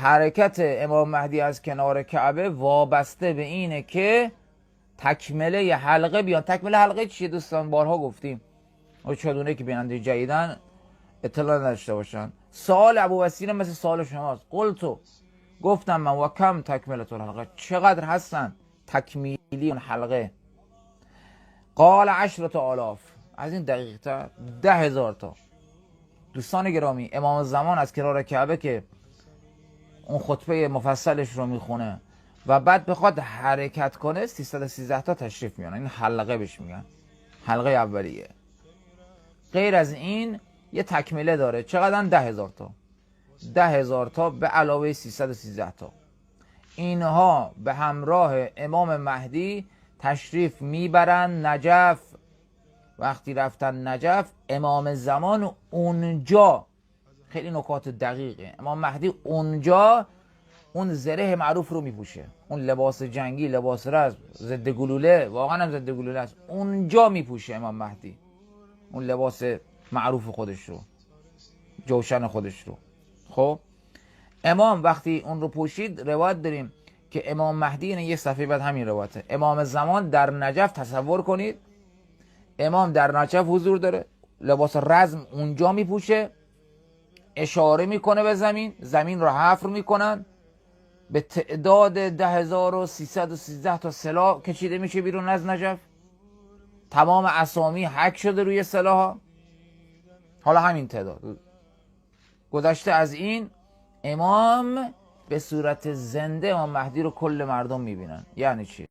حرکت امام مهدی از کنار کعبه وابسته به اینه که تکمله حلقه بیان. تکمله حلقه چیه دوستان؟ بارها گفتیم، چادونه که بیننده جدیدن اطلاع نداشته باشن. سوال ابو وسیله مثل سوال شماست. قلتو، گفتم من، و کم تکملت الحلقه، چقدر هستن تکمیلی اون حلقه؟ قال 10,000. از این دقیق تر 10,000 تا. دوستان گرامی، امام زمان از کنار کعبه که اون خطبه مفصلش رو میخونه و بعد بخواد حرکت کنه 313 تا تشریف میانن. این حلقه بهش میگن، حلقه اولیه. غیر از این یه تکمله داره. چقدر؟ 10,000 تا. 10,000 تا به علاوه 313 تا. اینها به همراه امام مهدی تشریف میبرن نجف. وقتی رفتن نجف، امام زمان اونجا، خیلی نکات دقیقه، امام مهدی اونجا اون زره معروف رو میپوشه، اون لباس جنگی، لباس رزم ضد گلوله، واقعا هم ضد گلوله است، اونجا میپوشه امام مهدی اون لباس معروف خودش رو، جوشن خودش رو. خب امام وقتی اون رو پوشید، روایت داریم که امام مهدی، یعنی یه صفحه بعد همین روایته، امام زمان در نجف، تصور کنید امام در نجف حضور داره، لباس رزم اونجا میپوشه، اشاره میکنه به زمین، زمین رو حفر میکنن، به تعداد 10,313 تا سلاح کشیده میشه بیرون از نجف، تمام اسامی حک شده روی سلاح ها. حالا همین تعداد. گذشته از این، امام به صورت زنده امام مهدی رو کل مردم میبینن. یعنی چی؟